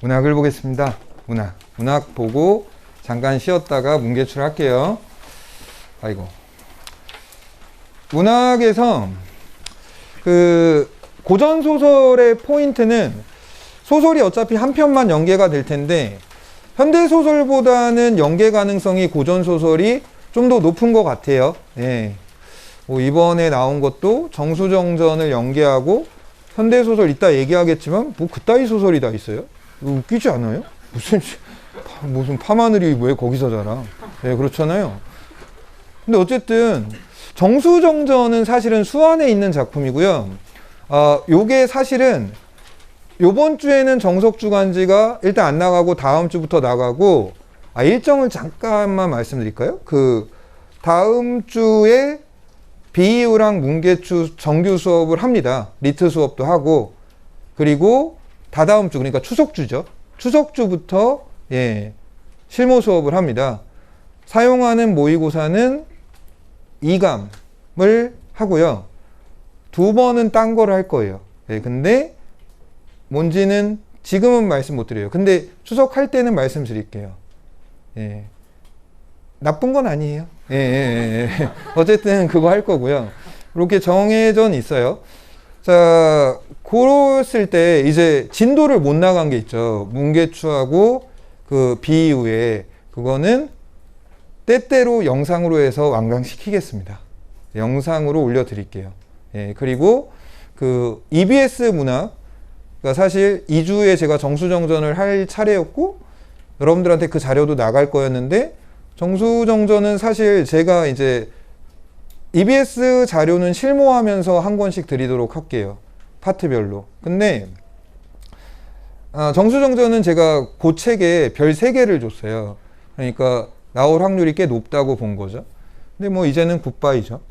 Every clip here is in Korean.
문학을 보겠습니다. 문학 보고 잠깐 쉬었다가 문개출 할게요. 아이고. 문학에서 그 고전소설의 포인트는 소설이 어차피 한 편만 연계가 될 텐데 현대소설보다는 연계 가능성이 고전소설이 좀 더 높은 것 같아요. 예. 뭐 이번에 나온 것도 정수정전을 연계하고 현대소설 이따 얘기하겠지만 뭐 그따위 소설이 다 있어요? 웃기지 않아요? 무슨 파마늘이 왜 거기서 자라? 예, 그렇잖아요. 근데 어쨌든 정수정전은 사실은 수안에 있는 작품이고요. 요게 사실은 요번 주에는 정석주간지가 일단 안 나가고 다음 주부터 나가고, 일정을 잠깐만 말씀드릴까요? 그 다음 주에 비이우랑 문개추 정규 수업을 합니다. 리트 수업도 하고, 그리고 다다음 주, 그러니까 추석주죠. 추석주부터 실무 수업을 합니다. 사용하는 모의고사는 2감을 하고요. 2번은 딴 거를 할 거예요. 근데 뭔지는 지금은 말씀 못 드려요. 근데 추석할 때는 말씀드릴게요. 나쁜 건 아니에요. 어쨌든 그거 할 거고요. 이렇게 정해져 있어요. 자, 그랬을 때 이제 진도를 못 나간 게 있죠. 문개추하고 그 비이후에 그거는 때때로 영상으로 해서 완강시키겠습니다. 영상으로 올려드릴게요. 그리고 그 EBS 문학, 그러니까 사실 2주에 제가 정수정전을 할 차례였고 여러분들한테 그 자료도 나갈 거였는데, 정수정전은 사실 제가 이제 EBS 자료는 실무하면서 한 권씩 드리도록 할게요. 파트별로. 근데 정수정전은 제가 그 책에 별 3개를 줬어요. 그러니까 나올 확률이 꽤 높다고 본 거죠. 근데 뭐 이제는 굿바이죠.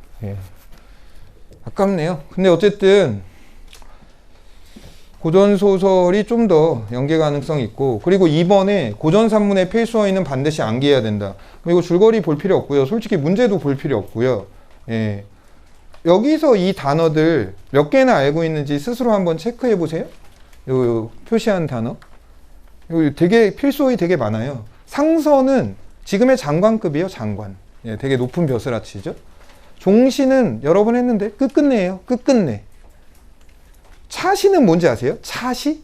아깝네요. 근데 어쨌든 고전소설이 좀 더 연계 가능성이 있고, 그리고 이번에 고전산문의 필수어휘는 반드시 암기해야 된다. 이거 줄거리 볼 필요 없고요. 솔직히 문제도 볼 필요 없고요. 여기서 이 단어들 몇 개나 알고 있는지 스스로 한번 체크해 보세요. 요 표시한 단어. 요 되게 필수어휘 되게 많아요. 상서는 지금의 장관급이에요. 장관. 되게 높은 벼슬아치죠. 종시는 여러 번 했는데 끝끝내예요. 끝끝내. 차시는 뭔지 아세요? 차시?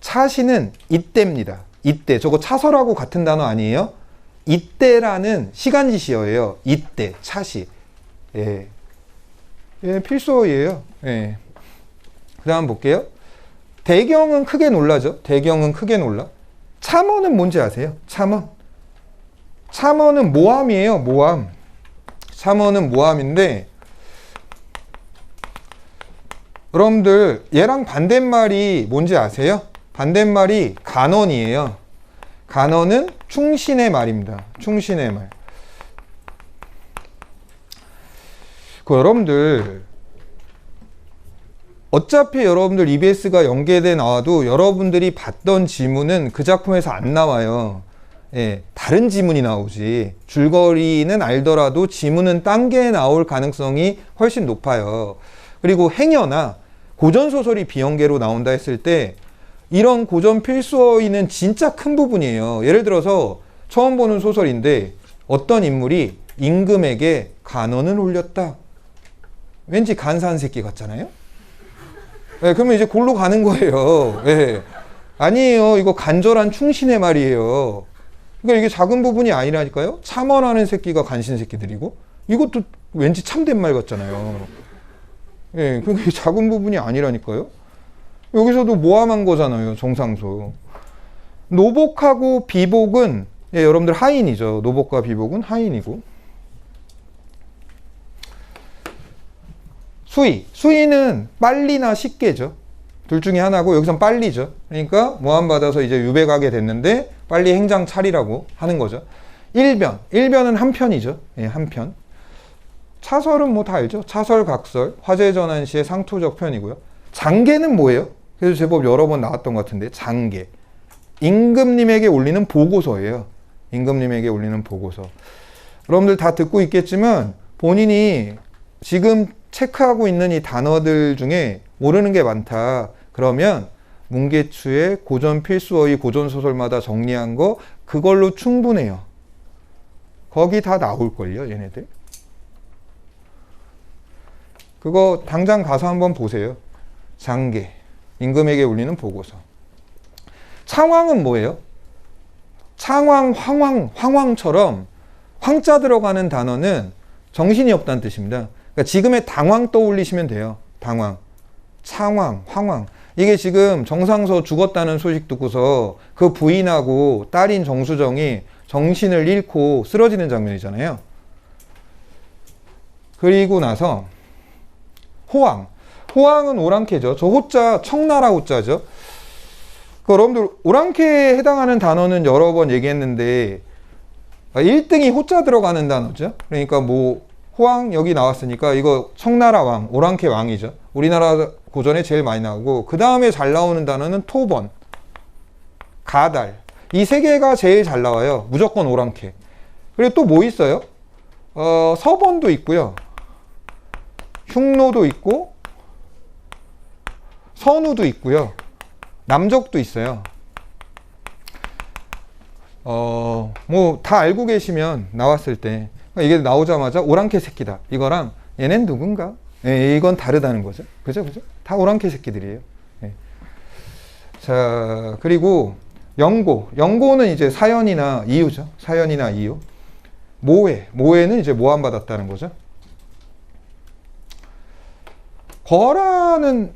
차시는 이때입니다. 이때. 저거 차서라고 같은 단어 아니에요? 이때라는 시간지시어예요. 이때, 차시. 필수어예요. 그 다음 볼게요. 대경은 크게 놀라죠. 대경은 크게 놀라. 참어는 뭔지 아세요? 참어. 참어는 모함이에요. 모함. 참어는 모함인데, 여러분들 얘랑 반대말이 뭔지 아세요? 반대말이 간언이에요. 간언은 충신의 말입니다. 충신의 말. 여러분들 어차피 여러분들 EBS가 연계돼 나와도 여러분들이 봤던 지문은 그 작품에서 안 나와요. 다른 지문이 나오지. 줄거리는 알더라도 지문은 딴 게 나올 가능성이 훨씬 높아요. 그리고 행여나 고전소설이 비연계로 나온다 했을 때 이런 고전 필수어휘는 진짜 큰 부분이에요. 예를 들어서 처음 보는 소설인데 어떤 인물이 임금에게 간언을 올렸다. 왠지 간사한 새끼 같잖아요. 그러면 이제 골로 가는 거예요. 아니에요. 이거 간절한 충신의 말이에요. 그러니까 이게 작은 부분이 아니라니까요. 참언하는 새끼가 간신 새끼들이고, 이것도 왠지 참된 말 같잖아요. 그게 작은 부분이 아니라니까요. 여기서도 모함한 거잖아요. 정상수. 노복하고 비복은 여러분들 하인이죠. 노복과 비복은 하인이고. 수의. 수의는 빨리나 쉽게죠. 둘 중에 하나고 여기선 빨리죠. 그러니까 모함받아서 이제 유배가게 됐는데 빨리 행장 차리라고 하는 거죠. 일변. 일변은 한 편이죠. 한 편. 차설은 뭐 다 알죠. 차설, 각설, 화제전환시의 상투적 편이고요. 장계는 뭐예요? 그래서 제법 여러 번 나왔던 것 같은데, 장계. 임금님에게 올리는 보고서예요. 임금님에게 올리는 보고서. 여러분들 다 듣고 있겠지만 본인이 지금 체크하고 있는 이 단어들 중에 모르는 게 많다. 그러면 문계추의 고전 필수어의 고전소설마다 정리한 거 그걸로 충분해요. 거기 다 나올걸요, 얘네들. 그거 당장 가서 한번 보세요. 장계, 임금에게 울리는 보고서. 창왕은 뭐예요? 창왕, 황왕처럼 황자 들어가는 단어는 정신이 없다는 뜻입니다. 그러니까 지금의 당왕 떠올리시면 돼요. 당왕, 창왕, 황왕. 이게 지금 정상서 죽었다는 소식 듣고서 그 부인하고 딸인 정수정이 정신을 잃고 쓰러지는 장면이잖아요. 그리고 나서 호왕. 호왕은 오랑캐죠. 저 호자 청나라 호자죠. 여러분들 오랑캐에 해당하는 단어는 여러 번 얘기했는데 1등이 호자 들어가는 단어죠. 그러니까 뭐 호왕 여기 나왔으니까 이거 청나라 왕, 오랑캐 왕이죠. 우리나라 고전에 제일 많이 나오고 그 다음에 잘 나오는 단어는 토번, 가달. 이 세 개가 제일 잘 나와요. 무조건 오랑캐. 그리고 또 뭐 있어요? 서번도 있고요. 흉노도 있고 선우도 있고요. 남적도 있어요. 뭐 다 알고 계시면 나왔을 때 이게 나오자마자 오랑캐 새끼다. 이거랑 얘넨 누군가? 예, 이건 다르다는 거죠. 그죠? 다 오랑캐 새끼들이에요. 예. 자, 그리고 영고. 영고는 이제 사연이나 이유죠. 사연이나 이유. 모해. 모해는 이제 모함받았다는 거죠. 거라는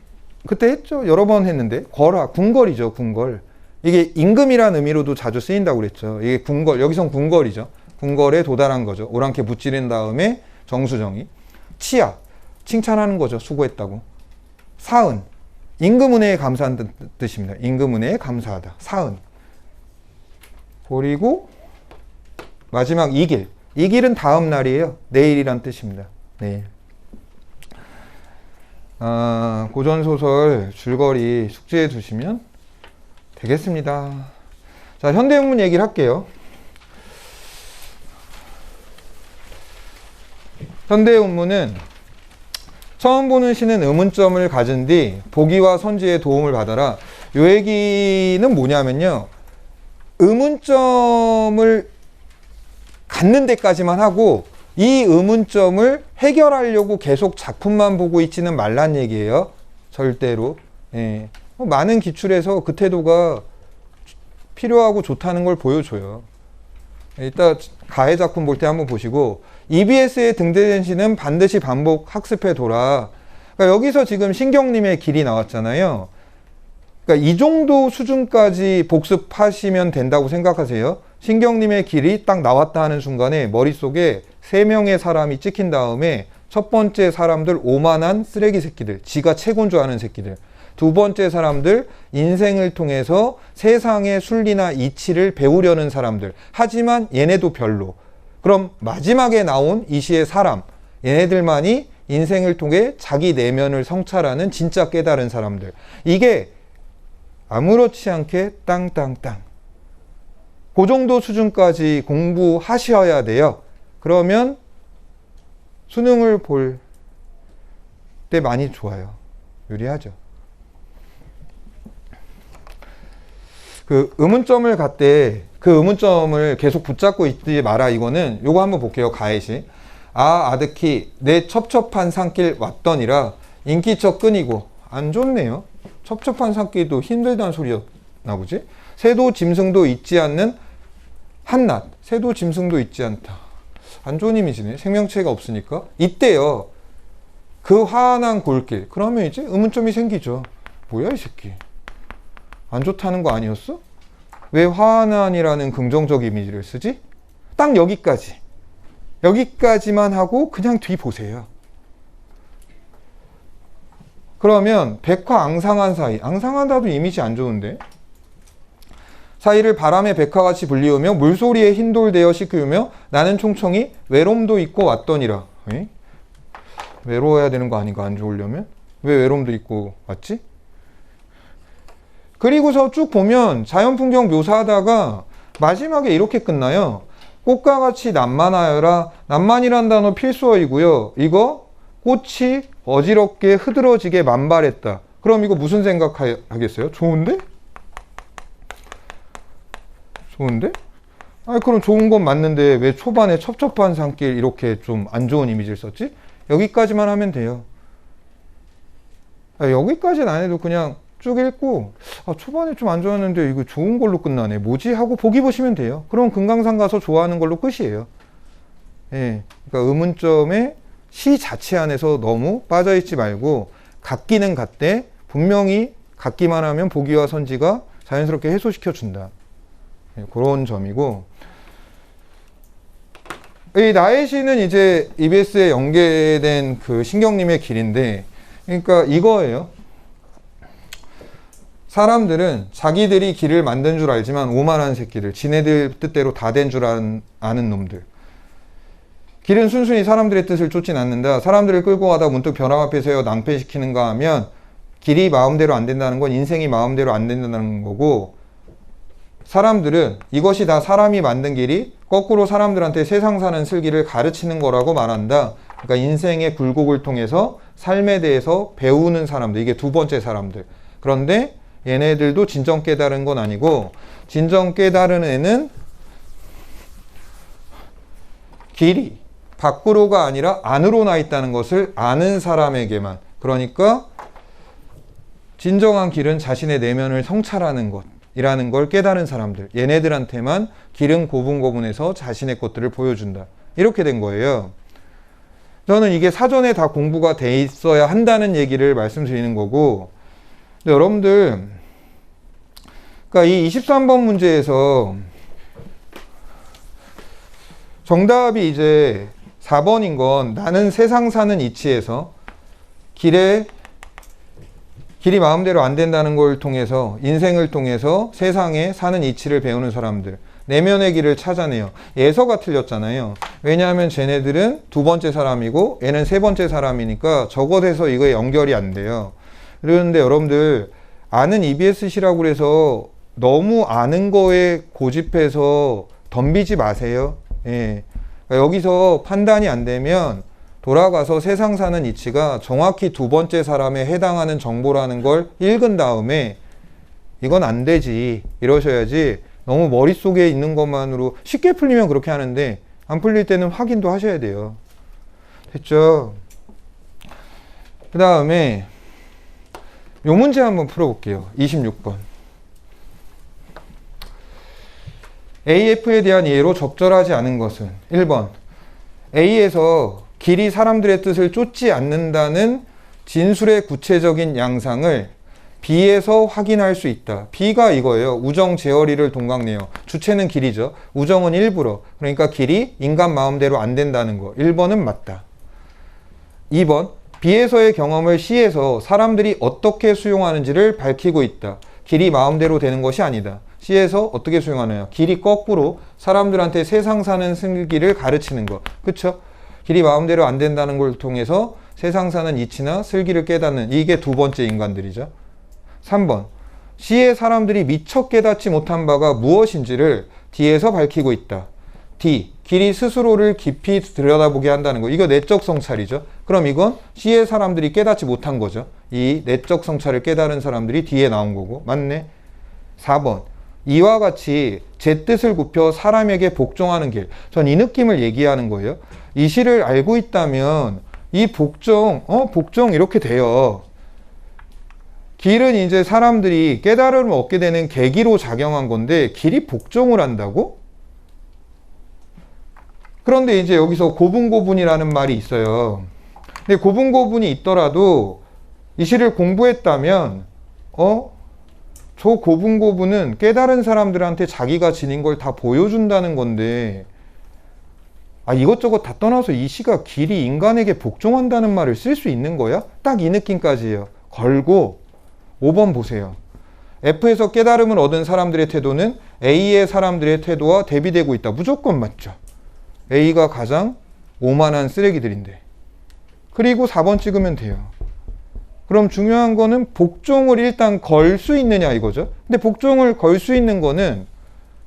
그때 했죠. 여러 번 했는데. 거라. 궁궐이죠. 궁궐. 이게 임금이라는 의미로도 자주 쓰인다고 그랬죠. 이게 궁궐. 여기선 궁궐이죠. 궁궐에 도달한 거죠. 오랑캐 무찌른 다음에 정수정이. 치아. 칭찬하는 거죠. 수고했다고. 사은. 임금 은혜에 감사한 뜻입니다. 임금 은혜에 감사하다. 사은. 그리고 마지막 이길. 이길은 다음 날이에요. 내일이란 뜻입니다. 내일. 고전소설 줄거리 숙지해 두시면 되겠습니다. 자, 현대문문 얘기를 할게요. 현대문문은 처음 보는 시는 의문점을 가진 뒤 보기와 선지의 도움을 받아라. 요 얘기는 뭐냐면요. 의문점을 갖는 데까지만 하고 이 의문점을 해결하려고 계속 작품만 보고 있지는 말란 얘기예요. 절대로. 예. 많은 기출에서 그 태도가 필요하고 좋다는 걸 보여줘요. 이따 가해 작품 볼 때 한번 보시고 EBS에 등재된 시는 반드시 반복 학습해 둬라. 그러니까 여기서 지금 신경님의 길이 나왔잖아요. 그러니까 이 정도 수준까지 복습하시면 된다고 생각하세요. 신경님의 길이 딱 나왔다 하는 순간에 머릿속에 3명의 사람이 찍힌 다음에 첫 번째 사람들 오만한 쓰레기 새끼들, 지가 최고인 줄 아는 새끼들. 두 번째 사람들 인생을 통해서 세상의 순리나 이치를 배우려는 사람들. 하지만 얘네도 별로. 그럼 마지막에 나온 이 시의 사람, 얘네들만이 인생을 통해 자기 내면을 성찰하는 진짜 깨달은 사람들. 이게 아무렇지 않게 땅땅땅. 그 정도 수준까지 공부하셔야 돼요. 그러면 수능을 볼 때 많이 좋아요. 유리하죠. 그 의문점을 갖되 그 의문점을 계속 붙잡고 있지 마라. 이거는 요거 한번 볼게요. 가해시. 아득히 내 첩첩한 산길 왔더니라. 인기척 끊이고. 안 좋네요. 첩첩한 산길도 힘들다는 소리였나 보지. 새도 짐승도 있지 않는 한낱. 새도 짐승도 있지 않다. 안 좋은 이미지네. 생명체가 없으니까. 이때요. 그 환한 골길. 그러면 이제 의문점이 생기죠. 뭐야 이 새끼. 안 좋다는 거 아니었어? 왜 환한이라는 긍정적 이미지를 쓰지? 딱 여기까지. 여기까지만 하고 그냥 뒤 보세요. 그러면 백화 앙상한 사이. 앙상하다도 이미지 안 좋은데. 사이를 바람의 백화같이 불리우며 물소리에 흰돌되어 씻기우며 나는 총총이 외로움도 있고 왔더니라. 에이? 외로워야 되는 거 아닌가 안 좋으려면? 왜 외로움도 있고 왔지? 그리고서 쭉 보면 자연풍경 묘사하다가 마지막에 이렇게 끝나요. 꽃과 같이 낭만하여라. 낭만이란 단어 필수어이고요. 이거 꽃이 어지럽게 흐드러지게 만발했다. 그럼 이거 무슨 생각하겠어요? 좋은데? 좋은데? 아, 그럼 좋은 건 맞는데 왜 초반에 첩첩한 산길 이렇게 좀 안 좋은 이미지를 썼지? 여기까지만 하면 돼요. 여기까지는 안 해도 그냥 쭉 읽고 초반에 좀 안 좋았는데 이거 좋은 걸로 끝나네. 뭐지? 하고 보기 보시면 돼요. 그럼 금강산 가서 좋아하는 걸로 끝이에요. 예, 그러니까 의문점에 시 자체 안에서 너무 빠져있지 말고 같기는 같되 분명히 같기만 하면 보기와 선지가 자연스럽게 해소시켜준다. 예, 그런 점이고, 이 나의 시는 이제 EBS에 연계된 그 신경님의 길인데, 그러니까 이거예요. 사람들은 자기들이 길을 만든 줄 알지만 오만한 새끼들, 지네들 뜻대로 다 된 줄 아는 놈들. 길은 순순히 사람들의 뜻을 쫓진 않는다. 사람들을 끌고 가다 문득 벼랑 앞에 세워 낭패시키는가 하면 길이 마음대로 안 된다는 건 인생이 마음대로 안 된다는 거고, 사람들은 이것이 다 사람이 만든 길이 거꾸로 사람들한테 세상 사는 슬기를 가르치는 거라고 말한다. 그러니까 인생의 굴곡을 통해서 삶에 대해서 배우는 사람들, 이게 두 번째 사람들. 그런데 얘네들도 진정 깨달은 건 아니고, 진정 깨달은 애는 길이 밖으로가 아니라 안으로 나 있다는 것을 아는 사람에게만, 그러니까 진정한 길은 자신의 내면을 성찰하는 것이라는 걸 깨달은 사람들, 얘네들한테만 길은 고분고분해서 자신의 것들을 보여준다. 이렇게 된 거예요. 저는 이게 사전에 다 공부가 돼 있어야 한다는 얘기를 말씀드리는 거고, 근데 여러분들, 그러니까 이 23번 문제에서 정답이 이제 4번인 건, 나는 세상 사는 이치에서 길이 마음대로 안 된다는 걸 통해서, 인생을 통해서 세상에 사는 이치를 배우는 사람들, 내면의 길을 찾아내요. 예서가 틀렸잖아요. 왜냐하면 쟤네들은 두 번째 사람이고 얘는 세 번째 사람이니까 적어서 이거에 연결이 안 돼요. 그런데 여러분들, 아는 EBS시라고 그래서 너무 아는 거에 고집해서 덤비지 마세요. 예. 그러니까 여기서 판단이 안 되면 돌아가서 세상 사는 이치가 정확히 두 번째 사람에 해당하는 정보라는 걸 읽은 다음에 이건 안 되지 이러셔야지, 너무 머릿속에 있는 것만으로 쉽게 풀리면 그렇게 하는데 안 풀릴 때는 확인도 하셔야 돼요. 됐죠? 그 다음에 요 문제 한번 풀어볼게요. 26번. AF에 대한 이해로 적절하지 않은 것은 1번. A에서 길이 사람들의 뜻을 쫓지 않는다는 진술의 구체적인 양상을 B에서 확인할 수 있다. B가 이거예요. 우정 제어리를 동강내요. 주체는 길이죠. 우정은 일부러. 그러니까 길이 인간 마음대로 안 된다는 거. 1번은 맞다. 2번. B에서의 경험을 C에서 사람들이 어떻게 수용하는지를 밝히고 있다. 길이 마음대로 되는 것이 아니다. C에서 어떻게 수용하나요? 길이 거꾸로 사람들한테 세상 사는 슬기를 가르치는 거. 그쵸? 길이 마음대로 안 된다는 걸 통해서 세상 사는 이치나 슬기를 깨닫는, 이게 두 번째 인간들이죠. 3번. C의 사람들이 미처 깨닫지 못한 바가 무엇인지를 D에서 밝히고 있다. D. 길이 스스로를 깊이 들여다보게 한다는 거. 이거 내적 성찰이죠. 그럼 이건 C의 사람들이 깨닫지 못한 거죠. 이 내적 성찰을 깨달은 사람들이 D에 나온 거고. 맞네. 4번. 이와 같이 제 뜻을 굽혀 사람에게 복종하는 길. 전 이 느낌을 얘기하는 거예요. 이 시를 알고 있다면 이 복종 이렇게 돼요. 길은 이제 사람들이 깨달음을 얻게 되는 계기로 작용한 건데 길이 복종을 한다고? 그런데 이제 여기서 고분고분이라는 말이 있어요. 근데 고분고분이 있더라도 이 시를 공부했다면 저 고분고분은 깨달은 사람들한테 자기가 지닌 걸 다 보여준다는 건데, 이것저것 다 떠나서 이 시가 길이 인간에게 복종한다는 말을 쓸 수 있는 거야? 딱 이 느낌까지예요. 걸고 5번 보세요. F에서 깨달음을 얻은 사람들의 태도는 A의 사람들의 태도와 대비되고 있다. 무조건 맞죠. A가 가장 오만한 쓰레기들인데. 그리고 4번 찍으면 돼요. 그럼 중요한 거는 복종을 일단 걸 수 있느냐 이거죠. 근데 복종을 걸 수 있는 거는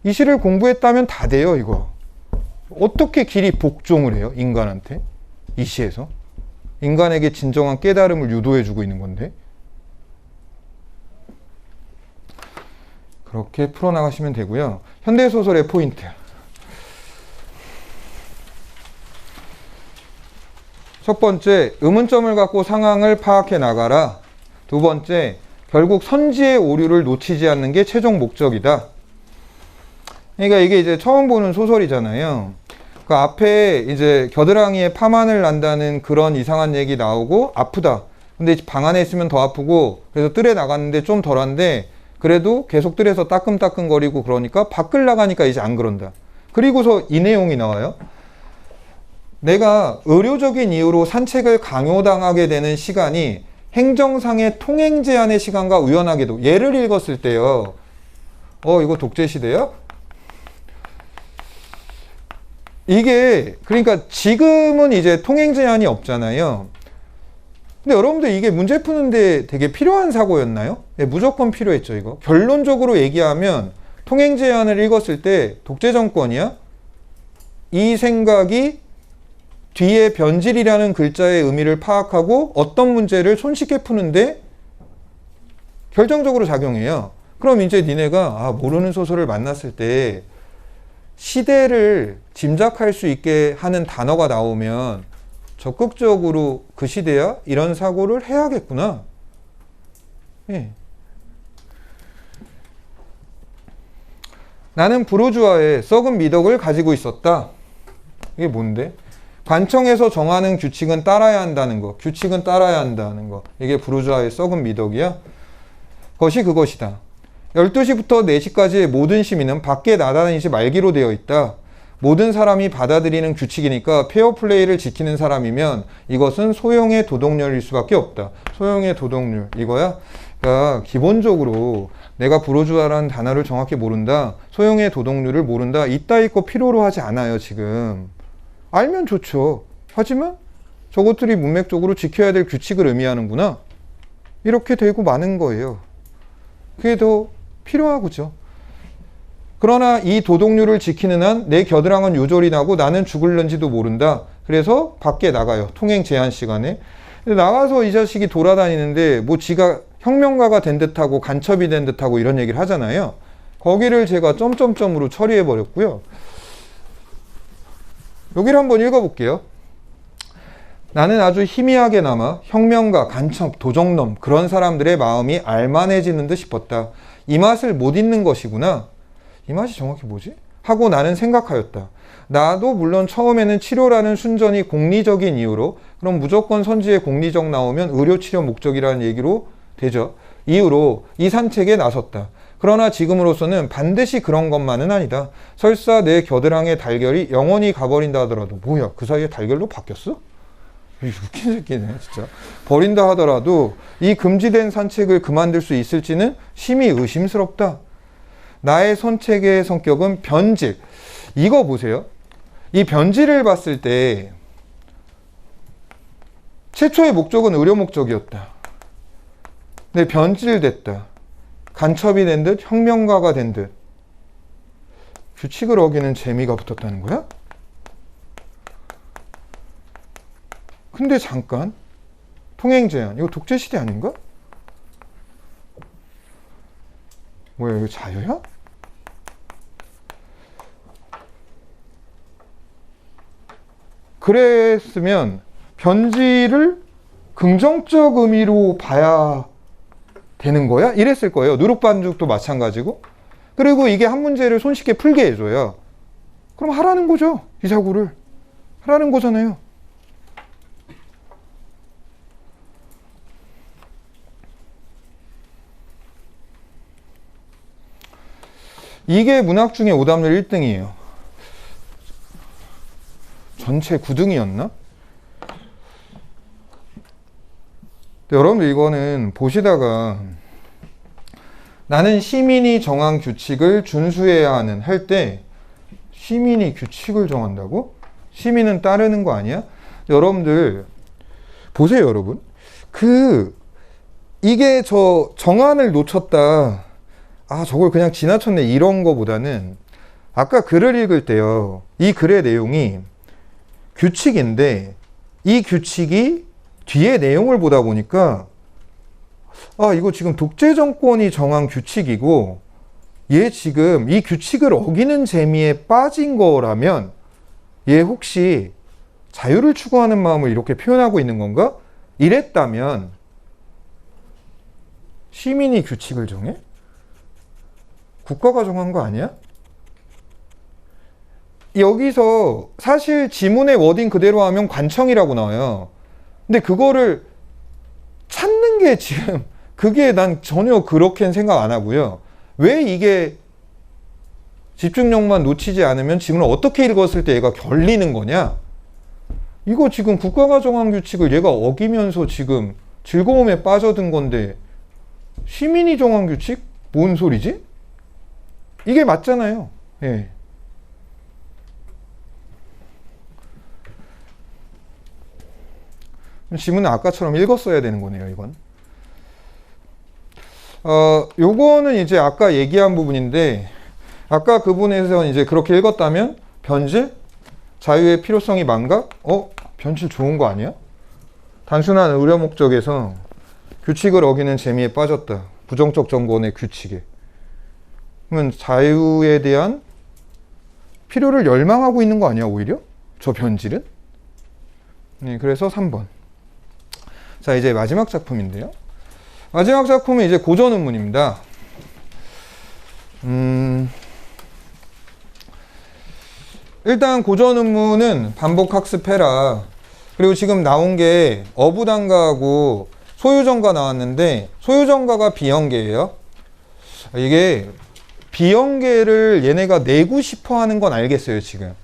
이 시를 공부했다면 다 돼요, 이거. 어떻게 길이 복종을 해요, 인간한테? 이 시에서. 인간에게 진정한 깨달음을 유도해주고 있는 건데. 그렇게 풀어나가시면 되고요. 현대소설의 포인트. 첫 번째, 의문점을 갖고 상황을 파악해 나가라. 두 번째, 결국 선지의 오류를 놓치지 않는 게 최종 목적이다. 그러니까 이게 이제 처음 보는 소설이잖아요. 그 앞에 이제 겨드랑이에 파마늘 난다는 그런 이상한 얘기 나오고 아프다. 근데 방 안에 있으면 더 아프고 그래서 뜰에 나갔는데 좀 덜한데 그래도 계속 뜰에서 따끔따끔거리고 그러니까 밖을 나가니까 이제 안 그런다. 그리고서 이 내용이 나와요. 내가 의료적인 이유로 산책을 강요당하게 되는 시간이 행정상의 통행 제한의 시간과 우연하게도 예를 읽었을 때요. 이거 독재시대야? 이게 그러니까 지금은 이제 통행 제한이 없잖아요. 근데 여러분들 이게 문제 푸는데 되게 필요한 사고였나요? 네, 무조건 필요했죠, 이거. 결론적으로 얘기하면 통행 제한을 읽었을 때 독재 정권이야? 이 생각이 뒤에 변질이라는 글자의 의미를 파악하고 어떤 문제를 손쉽게 푸는데 결정적으로 작용해요. 그럼 이제 니네가 모르는 소설을 만났을 때 시대를 짐작할 수 있게 하는 단어가 나오면 적극적으로 그 시대야? 이런 사고를 해야겠구나. 예. 나는 부르주아의 썩은 미덕을 가지고 있었다. 이게 뭔데? 관청에서 정하는 규칙은 따라야 한다는 거. 규칙은 따라야 한다는 거. 이게 부르주아의 썩은 미덕이야? 그것이 그것이다. 12시부터 4시까지의 모든 시민은 밖에 나다니지 말기로 되어 있다. 모든 사람이 받아들이는 규칙이니까 페어플레이를 지키는 사람이면 이것은 소형의 도덕률일 수밖에 없다. 소형의 도덕률 이거야? 그러니까 기본적으로 내가 부르주아라는 단어를 정확히 모른다. 소형의 도덕률을 모른다. 이따위 거 필요로 하지 않아요, 지금. 알면 좋죠. 하지만 저것들이 문맥적으로 지켜야 될 규칙을 의미하는구나. 이렇게 되고 마는 거예요. 그게 더 필요하고죠. 그러나 이 도덕률을 지키는 한 내 겨드랑은 요절이 나고 나는 죽을는지도 모른다. 그래서 밖에 나가요. 통행 제한 시간에. 나가서 이 자식이 돌아다니는데 뭐 지가 혁명가가 된 듯하고 간첩이 된 듯하고 이런 얘기를 하잖아요. 거기를 제가 점점점으로 처리해 버렸고요. 여기를 한번 읽어볼게요. 나는 아주 희미하게나마 혁명가, 간첩, 도적놈 그런 사람들의 마음이 알만해지는 듯 싶었다. 이 맛을 못 잊는 것이구나. 이 맛이 정확히 뭐지? 하고 나는 생각하였다. 나도 물론 처음에는 치료라는 순전히 공리적인 이유로 그럼 무조건 선지에 공리적 나오면 의료치료 목적이라는 얘기로 되죠. 이유로 이 산책에 나섰다. 그러나 지금으로서는 반드시 그런 것만은 아니다. 설사 내 겨드랑이의 달걀이 영원히 가버린다 하더라도 뭐야 그 사이에 달걀로 바뀌었어? 웃긴 새끼네 진짜. 버린다 하더라도 이 금지된 산책을 그만둘 수 있을지는 심히 의심스럽다. 나의 선책의 성격은 변질. 이거 보세요. 이 변질을 봤을 때 최초의 목적은 의료 목적이었다. 근데 변질됐다. 간첩이 된 듯 혁명가가 된 듯 규칙을 어기는 재미가 붙었다는 거야? 근데 잠깐 통행 제한 이거 독재 시대 아닌가? 뭐야 이거 자유야? 그랬으면 변질을 긍정적 의미로 봐야 되는 거야? 이랬을 거예요. 누룩반죽도 마찬가지고. 그리고 이게 한 문제를 손쉽게 풀게 해줘요. 그럼 하라는 거죠. 이 사고를. 하라는 거잖아요. 이게 문학 중에 오답률 1등이에요. 전체 9등이었나? 여러분들 이거는 보시다가 나는 시민이 정한 규칙을 준수해야 하는 할 때 시민이 규칙을 정한다고? 시민은 따르는 거 아니야? 여러분들 보세요 여러분. 이게 저 정안을 놓쳤다. 저걸 그냥 지나쳤네 이런 거보다는 아까 글을 읽을 때요. 이 글의 내용이 규칙인데 이 규칙이 뒤에 내용을 보다 보니까 이거 지금 독재 정권이 정한 규칙이고 얘 지금 이 규칙을 어기는 재미에 빠진 거라면 얘 혹시 자유를 추구하는 마음을 이렇게 표현하고 있는 건가? 이랬다면 시민이 규칙을 정해? 국가가 정한 거 아니야? 여기서 사실 지문의 워딩 그대로 하면 관청이라고 나와요. 근데 그거를 찾는 게 지금 그게 난 전혀 그렇게는 생각 안 하고요. 왜 이게 집중력만 놓치지 않으면 지문을 어떻게 읽었을 때 얘가 결리는 거냐? 이거 지금 국가가 정한 규칙을 얘가 어기면서 지금 즐거움에 빠져든 건데 시민이 정한 규칙? 뭔 소리지? 이게 맞잖아요. 예. 지문은 아까처럼 읽었어야 되는 거네요, 이건. 요거는 이제 아까 얘기한 부분인데, 아까 그 부분에서 이제 그렇게 읽었다면, 변질? 자유의 필요성이 망각? 변질 좋은 거 아니야? 단순한 의료 목적에서 규칙을 어기는 재미에 빠졌다. 부정적 정보원의 규칙에. 그러면 자유에 대한 필요를 열망하고 있는 거 아니야, 오히려? 저 변질은? 네, 그래서 3번. 자, 이제 마지막 작품인데요. 마지막 작품은 이제 고전은문입니다. 일단 고전은문은 반복학습해라. 그리고 지금 나온 게 어부단가하고 소유정가 나왔는데 소유정가가 비연계예요. 이게 비연계를 얘네가 내고 싶어 하는 건 알겠어요, 지금.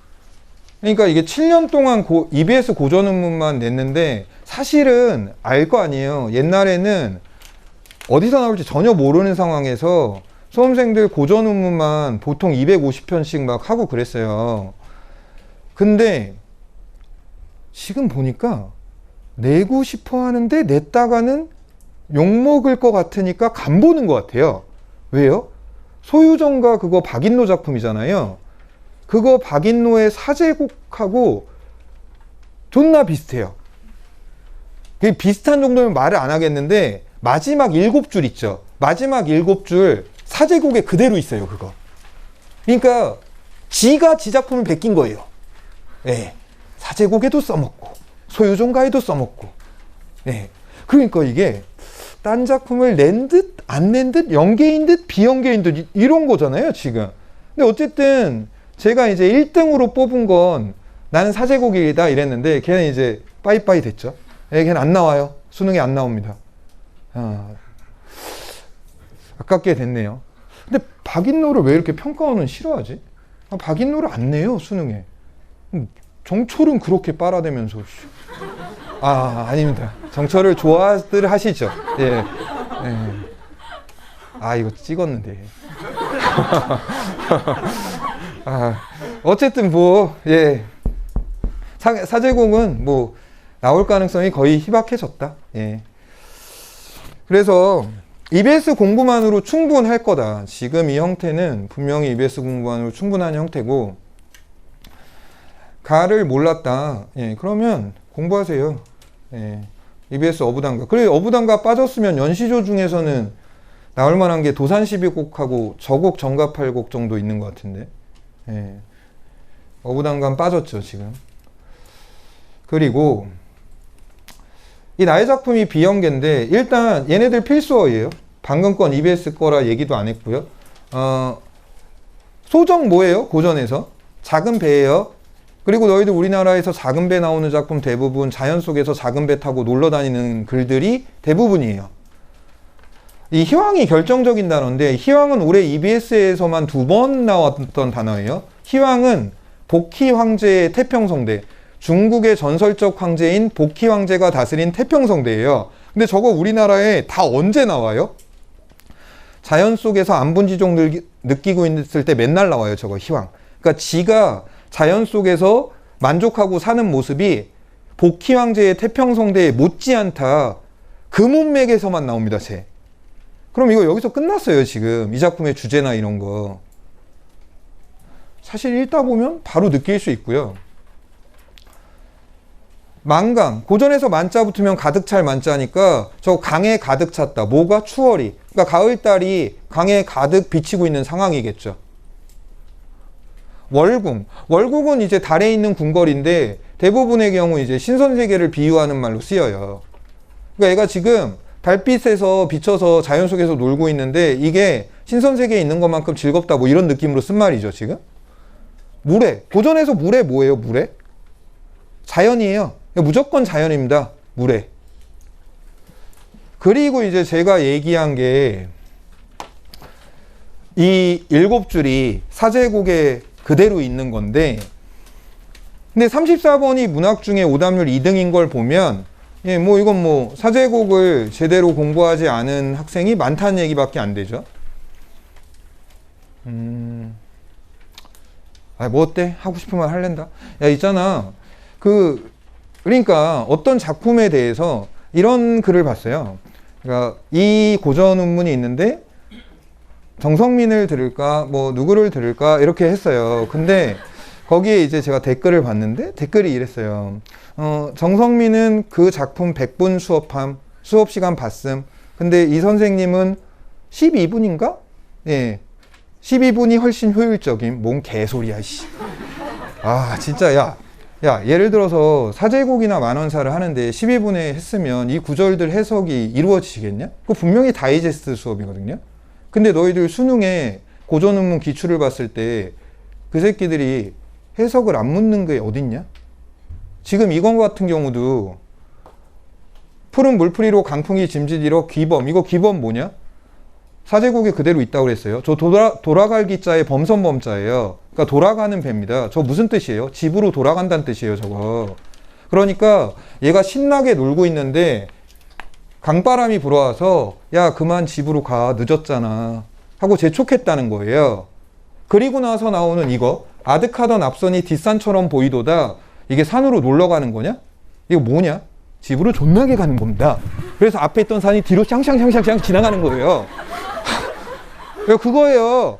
그러니까 이게 7년 동안 EBS 고전은문만 냈는데 사실은 알 거 아니에요. 옛날에는 어디서 나올지 전혀 모르는 상황에서 수험생들 고전은문만 보통 250편씩 막 하고 그랬어요. 근데 지금 보니까 내고 싶어 하는데 냈다가는 욕먹을 것 같으니까 간보는 것 같아요. 왜요? 소유정가 그거 박인노 작품이잖아요. 그거 박인노의 사제곡하고 존나 비슷해요. 그게 비슷한 정도면 말을 안 하겠는데 마지막 7줄 있죠. 마지막 7줄 사제곡에 그대로 있어요, 그거. 그러니까 지가 지 작품을 베낀 거예요. 예. 사제곡에도 써먹고 소유정가에도 써먹고. 예. 그러니까 이게 딴 작품을 낸 듯 안 낸 듯 연계인 듯 비연계인 듯 이런 거잖아요, 지금. 근데 어쨌든 제가 이제 1등으로 뽑은 건 나는 사제곡이다 이랬는데 걔는 이제 빠이빠이 됐죠. 예, 걔는 안 나와요. 수능에 안 나옵니다. 아깝게 됐네요. 근데 박인노를 왜 이렇게 평가원은 싫어하지? 박인노를 안 내요, 수능에. 정철은 그렇게 빨아대면서. 아닙니다. 정철을 좋아들 하시죠. 예. 예. 이거 찍었는데. 어쨌든 예. 사제공은 나올 가능성이 거의 희박해졌다. 예. 그래서 EBS 공부만으로 충분할 거다. 지금 이 형태는 분명히 EBS 공부만으로 충분한 형태고, 가를 몰랐다. 예. 그러면 공부하세요. 예. EBS 어부단가. 그래, 어부단가 빠졌으면 연시조 중에서는 나올 만한 게 도산 12곡하고 저곡 정가 8곡 정도 있는 것 같은데. 예. 어부단가 빠졌죠, 지금. 그리고 이 나의 작품이 비연계인데 일단 얘네들 필수어예요. 방금 건 EBS 거라 얘기도 안 했고요. 소정 뭐예요? 고전에서 작은 배예요. 그리고 너희들 우리나라에서 작은 배 나오는 작품 대부분 자연 속에서 작은 배 타고 놀러 다니는 글들이 대부분이에요. 이 희왕이 결정적인 단어인데 희왕은 올해 EBS에서만 2번 나왔던 단어예요. 희왕은 복희 황제의 태평성대, 중국의 전설적 황제인 복희 황제가 다스린 태평성대예요. 근데 저거 우리나라에 다 언제 나와요? 자연 속에서 안분지종 느끼고 있을 때 맨날 나와요, 저거 희왕. 그러니까 지가 자연 속에서 만족하고 사는 모습이 복희 황제의 태평성대에 못지않다. 그 문맥에서만 나옵니다, 쟤. 그럼 이거 여기서 끝났어요, 지금. 이 작품의 주제나 이런 거. 사실 읽다 보면 바로 느낄 수 있고요. 만강. 고전에서 만자 붙으면 가득 찰 만자니까 저 강에 가득 찼다. 뭐가? 추월이. 그러니까 가을달이 강에 가득 비치고 있는 상황이겠죠. 월궁은 이제 달에 있는 궁궐인데 대부분의 경우 이제 신선세계를 비유하는 말로 쓰여요. 그러니까 얘가 지금 달빛에서 비쳐서 자연 속에서 놀고 있는데 이게 신선세계에 있는 것만큼 즐겁다 뭐 이런 느낌으로 쓴 말이죠, 지금. 물회. 고전에서 물회 뭐예요, 물회? 자연이에요. 무조건 자연입니다, 물회. 그리고 이제 제가 얘기한 게 이 7줄이 사제곡에 그대로 있는 건데, 근데 34번이 문학 중에 오답률 2등인 걸 보면, 예, 뭐 이건 뭐 사제곡을 제대로 공부하지 않은 학생이 많다는 얘기밖에 안 되죠. 뭐 어때? 하고 싶은 말 할랜다. 야, 있잖아. 그러니까 어떤 작품에 대해서 이런 글을 봤어요. 그러니까 이 고전 논문이 있는데 정성민을 들을까, 뭐 누구를 들을까 이렇게 했어요. 근데 거기에 이제 제가 댓글을 봤는데 댓글이 이랬어요. 정성민은 그 작품 100분 수업 시간 봤음. 근데 이 선생님은 12분인가? 예. 12분이 훨씬 효율적임. 뭔 개소리야, 씨. 아, 진짜, 야, 예를 들어서 사제곡이나 만원사를 하는데 12분에 했으면 이 구절들 해석이 이루어지겠냐? 그거 분명히 다이제스트 수업이거든요. 근데 너희들 수능에 고전논문 기출을 봤을 때 그 새끼들이 해석을 안 묻는 게 어딨냐? 지금 이건 같은 경우도 푸른 물풀이로 강풍이 짐짓이러 귀범. 이거 귀범 뭐냐? 사제곡에 그대로 있다고 그랬어요. 저 돌아갈 기자의 범선범자예요. 그러니까 돌아가는 배입니다. 저 무슨 뜻이에요? 집으로 돌아간다는 뜻이에요, 저거. 그러니까 얘가 신나게 놀고 있는데 강바람이 불어와서 야, 그만 집으로 가. 늦었잖아. 하고 재촉했다는 거예요. 그리고 나서 나오는 이거. 아득하던 앞선이 뒷산처럼 보이도다. 이게 산으로 놀러 가는 거냐? 이거 뭐냐? 집으로 존나게 가는 겁니다. 그래서 앞에 있던 산이 뒤로 샹샹샹샹 지나가는 거예요. 그거예요.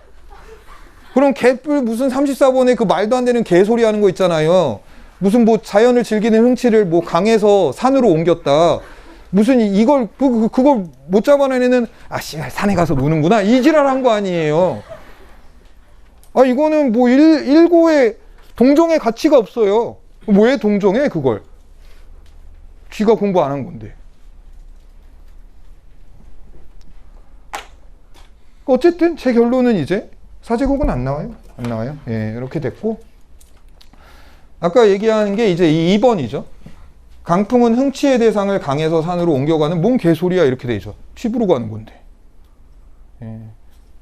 그럼 개뿔 무슨 34번에 그 말도 안 되는 개소리 하는 거 있잖아요. 무슨 뭐 자연을 즐기는 흥치를 뭐 강에서 산으로 옮겼다. 무슨 그걸 못 잡아내는 산에 가서 노는구나. 이 지랄한 거 아니에요. 이거는 뭐 일고의 동정의 가치가 없어요. 왜 동정해, 그걸? 쥐가 공부 안 한 건데. 어쨌든 제 결론은 이제 사제곡은 안 나와요. 안 나와요. 예, 이렇게 됐고. 아까 얘기한 게 이제 2번이죠. 강풍은 흥치의 대상을 강에서 산으로 옮겨가는 뭔 개소리야 이렇게 돼 있죠. 집으로 가는 건데. 예,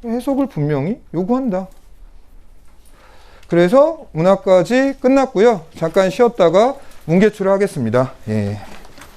해석을 분명히 요구한다. 그래서 문학까지 끝났고요. 잠깐 쉬었다가 문개출을 하겠습니다. 예.